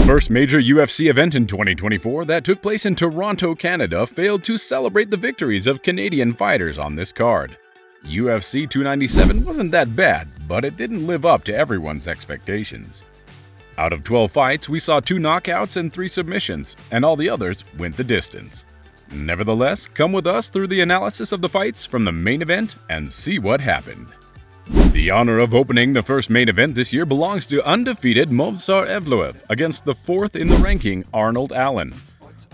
first major UFC event in 2024 that took place in Toronto, Canada failed to celebrate the victories of Canadian fighters on this card. UFC 297 wasn't that bad, but it didn't live up to everyone's expectations. Out of 12 fights, we saw 2 knockouts and 3 submissions, and all the others went the distance. Nevertheless, come with us through the analysis of the fights from the main event and see what happened. The honor of opening the first main event this year belongs to undefeated Movsar Evloev against the 4th in the ranking Arnold Allen.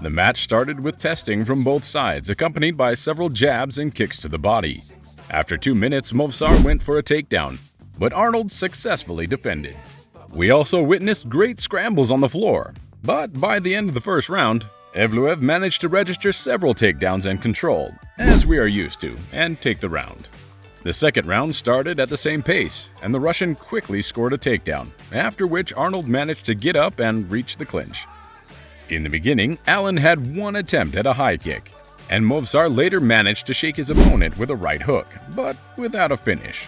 The match started with testing from both sides, accompanied by several jabs and kicks to the body. After 2 minutes, Movsar went for a takedown, but Arnold successfully defended. We also witnessed great scrambles on the floor, but by the end of the first round, Evloev managed to register several takedowns and control, as we are used to, and take the round. The second round started at the same pace, and the Russian quickly scored a takedown, after which Arnold managed to get up and reach the clinch. In the beginning, Allen had 1 attempt at a high kick, and Movsar later managed to shake his opponent with a right hook, but without a finish.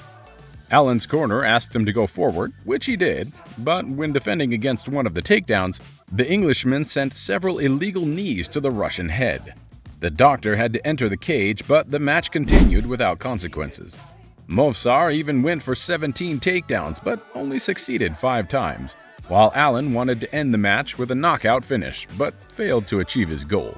Allen's corner asked him to go forward, which he did, but when defending against one of the takedowns, the Englishman sent several illegal knees to the Russian head. The doctor had to enter the cage, but the match continued without consequences. Movsar even went for 17 takedowns, but only succeeded 5 times, while Allen wanted to end the match with a knockout finish, but failed to achieve his goal.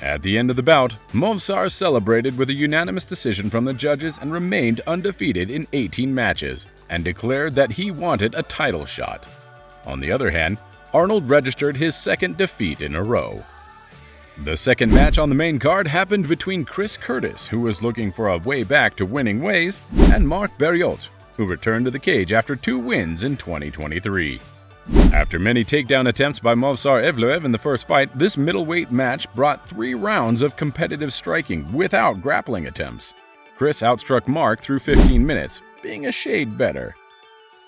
At the end of the bout, Movsar celebrated with a unanimous decision from the judges and remained undefeated in 18 matches, and declared that he wanted a title shot. On the other hand, Arnold registered his 2nd defeat in a row. The second match on the main card happened between Chris Curtis, who was looking for a way back to winning ways, and Marc Barriault, who returned to the cage after 2 wins in 2023. After many takedown attempts by Movsar Evloev in the first fight, this middleweight match brought 3 rounds of competitive striking without grappling attempts. Chris outstruck Marc through 15 minutes, being a shade better.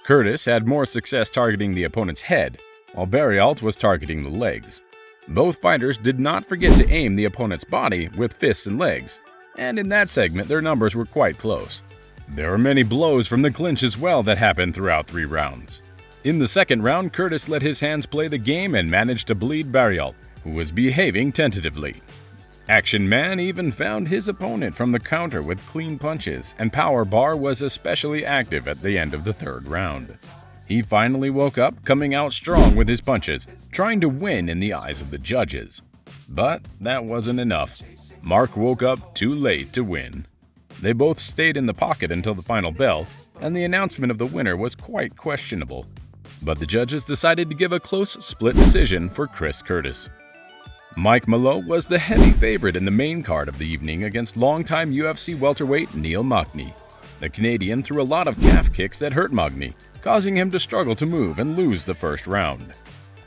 Curtis had more success targeting the opponent's head, while Barriault was targeting the legs. Both fighters did not forget to aim the opponent's body with fists and legs, and in that segment their numbers were quite close. There were many blows from the clinch as well that happened throughout 3 rounds. In the second round, Curtis let his hands play the game and managed to bleed Barriault, who was behaving tentatively. Action Man even found his opponent from the counter with clean punches, and Power Bar was especially active at the end of the 3rd round. He finally woke up, coming out strong with his punches, trying to win in the eyes of the judges. But that wasn't enough. Marc woke up too late to win. They both stayed in the pocket until the final bell, and the announcement of the winner was quite questionable. But the judges decided to give a close split decision for Chris Curtis. Mike Malo was the heavy favorite in the main card of the evening against longtime UFC welterweight Neil Magny. The Canadian threw a lot of calf kicks that hurt Magny, causing him to struggle to move and lose the first round.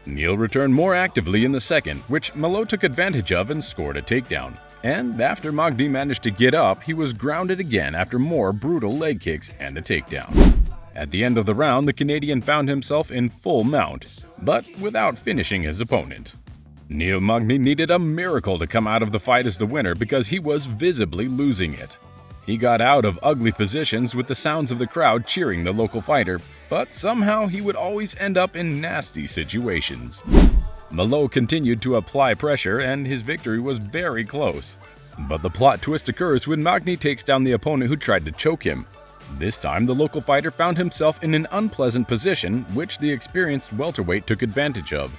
Neil returned more actively in the second, which Malo took advantage of and scored a takedown. And after Magny managed to get up, he was grounded again after more brutal leg kicks and a takedown. At the end of the round, the Canadian found himself in full mount, but without finishing his opponent. Neil Magny needed a miracle to come out of the fight as the winner because he was visibly losing it. He got out of ugly positions with the sounds of the crowd cheering the local fighter, but somehow he would always end up in nasty situations. Malo continued to apply pressure and his victory was very close. But the plot twist occurs when Magny takes down the opponent who tried to choke him. This time, the local fighter found himself in an unpleasant position, which the experienced welterweight took advantage of.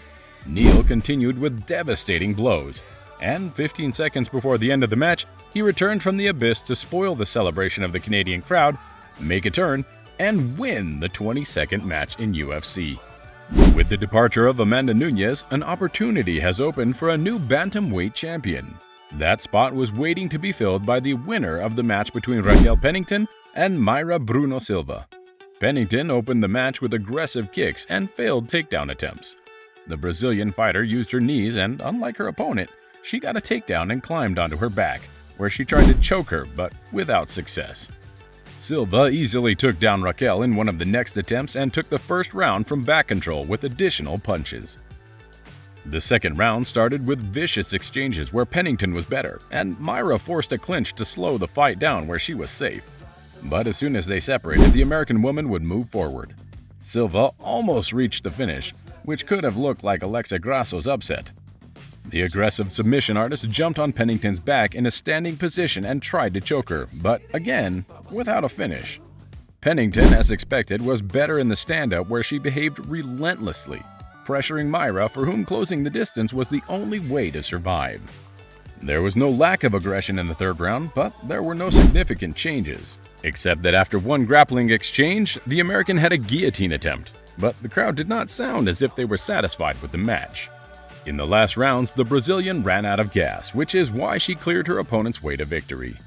Neil continued with devastating blows, and 15 seconds before the end of the match, he returned from the abyss to spoil the celebration of the Canadian crowd, make a turn, and win the 22nd match in UFC. With the departure of Amanda Nunes, an opportunity has opened for a new bantamweight champion. That spot was waiting to be filled by the winner of the match between Raquel Pennington and Mayra Bruno Silva. Pennington opened the match with aggressive kicks and failed takedown attempts. The Brazilian fighter used her knees and, unlike her opponent, she got a takedown and climbed onto her back, where she tried to choke her, but without success. Silva easily took down Raquel in one of the next attempts and took the first round from back control with additional punches. The second round started with vicious exchanges where Pennington was better, and Mayra forced a clinch to slow the fight down where she was safe. But as soon as they separated, the American woman would move forward. Silva almost reached the finish, which could have looked like Alexa Grasso's upset. The aggressive submission artist jumped on Pennington's back in a standing position and tried to choke her, but again, without a finish. Pennington, as expected, was better in the stand-up where she behaved relentlessly, pressuring Myra, for whom closing the distance was the only way to survive. There was no lack of aggression in the third round, but there were no significant changes, except that after one grappling exchange, the American had a guillotine attempt, but the crowd did not sound as if they were satisfied with the match. In the last rounds, the Brazilian ran out of gas, which is why she cleared her opponent's way to victory.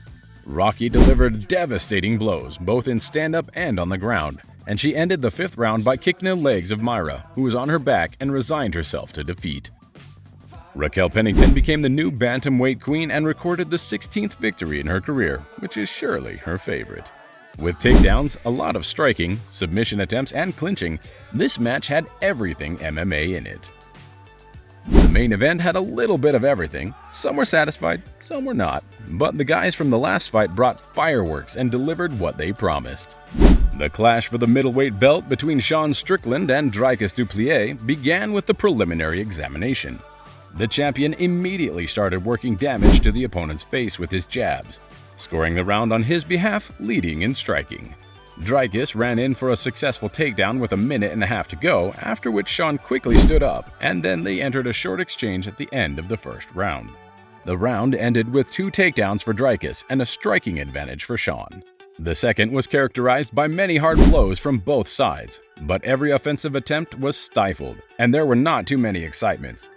Rocky delivered devastating blows, both in stand-up and on the ground, and she ended the fifth round by kicking the legs of Myra, who was on her back and resigned herself to defeat. Raquel Pennington became the new bantamweight queen and recorded the 16th victory in her career, which is surely her favorite. With takedowns, a lot of striking, submission attempts, and clinching, this match had everything MMA in it. The main event had a little bit of everything. Some were satisfied, some were not, but the guys from the last fight brought fireworks and delivered what they promised. The clash for the middleweight belt between Strickland and DRICUS DU PLESIS began with the preliminary examination. The champion immediately started working damage to the opponent's face with his jabs, scoring the round on his behalf, leading in striking. DRICUS ran in for a successful takedown with a minute and a half to go, after which Sean quickly stood up, and then they entered a short exchange at the end of the first round. The round ended with 2 takedowns for DRICUS and a striking advantage for Sean. The second was characterized by many hard blows from both sides, but every offensive attempt was stifled, and there were not too many excitements.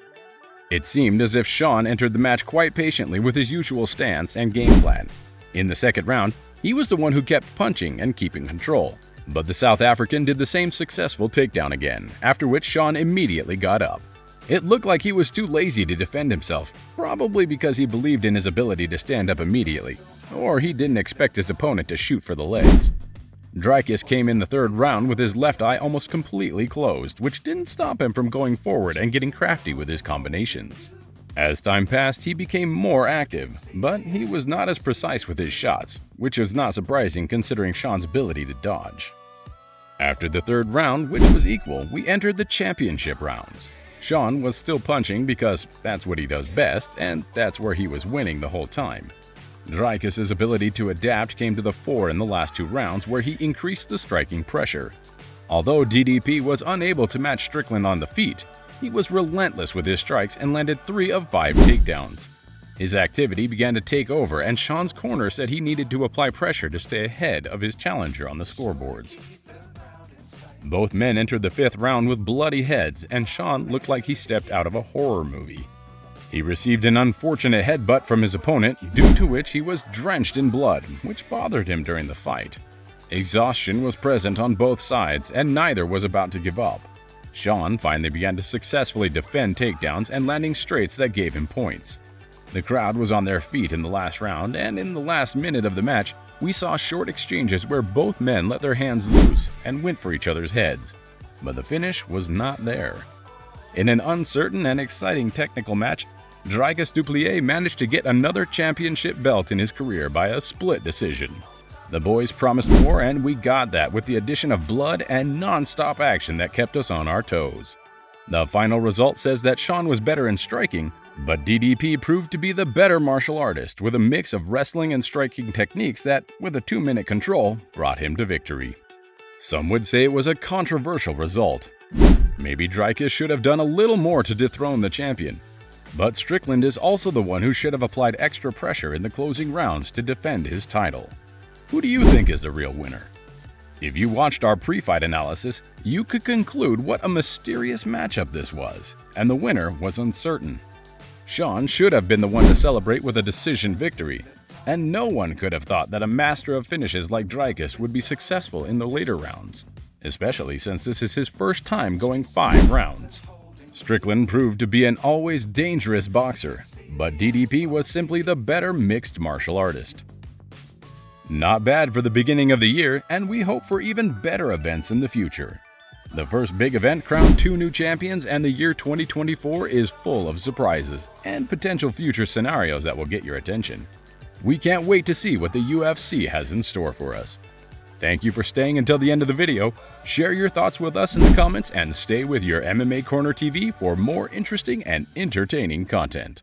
It seemed as if Sean entered the match quite patiently with his usual stance and game plan. In the second round, he was the one who kept punching and keeping control, but the South African did the same successful takedown again, after which Sean immediately got up. It looked like he was too lazy to defend himself, probably because he believed in his ability to stand up immediately, or he didn't expect his opponent to shoot for the legs. DRICUS came in the third round with his left eye almost completely closed, which didn't stop him from going forward and getting crafty with his combinations. As time passed, he became more active, but he was not as precise with his shots, which was not surprising considering Sean's ability to dodge. After the third round, which was equal, we entered the championship rounds. Sean was still punching because that's what he does best, and that's where he was winning the whole time. DRICUS's ability to adapt came to the fore in the last 2 rounds, where he increased the striking pressure. Although DDP was unable to match Strickland on the feet, he was relentless with his strikes and landed 3 of 5 takedowns. His activity began to take over, and Sean's corner said he needed to apply pressure to stay ahead of his challenger on the scoreboards. Both men entered the 5th round with bloody heads, and Sean looked like he stepped out of a horror movie. He received an unfortunate headbutt from his opponent, due to which he was drenched in blood, which bothered him during the fight. Exhaustion was present on both sides, and neither was about to give up. Sean finally began to successfully defend takedowns and landing straights that gave him points. The crowd was on their feet in the last round, and in the last minute of the match, we saw short exchanges where both men let their hands loose and went for each other's heads. But the finish was not there. In an uncertain and exciting technical match, DRICUS DU PLESIS managed to get another championship belt in his career by a split decision. The boys promised more, and we got that with the addition of blood and non-stop action that kept us on our toes. The final result says that Sean was better in striking, but DDP proved to be the better martial artist with a mix of wrestling and striking techniques that, with a 2-minute control, brought him to victory. Some would say it was a controversial result. Maybe DRICUS should have done a little more to dethrone the champion. But Strickland is also the one who should have applied extra pressure in the closing rounds to defend his title. Who do you think is the real winner? If you watched our pre-fight analysis, you could conclude what a mysterious matchup this was, and the winner was uncertain. Sean should have been the one to celebrate with a decision victory, and no one could have thought that a master of finishes like DRICUS would be successful in the later rounds, especially since this is his first time going 5 rounds. Strickland proved to be an always dangerous boxer, but DDP was simply the better mixed martial artist. Not bad for the beginning of the year, and we hope for even better events in the future. The first big event crowned 2 new champions, and the year 2024 is full of surprises and potential future scenarios that will get your attention. We can't wait to see what the UFC has in store for us. Thank you for staying until the end of the video. Share your thoughts with us in the comments and stay with your MMA Corner TV for more interesting and entertaining content.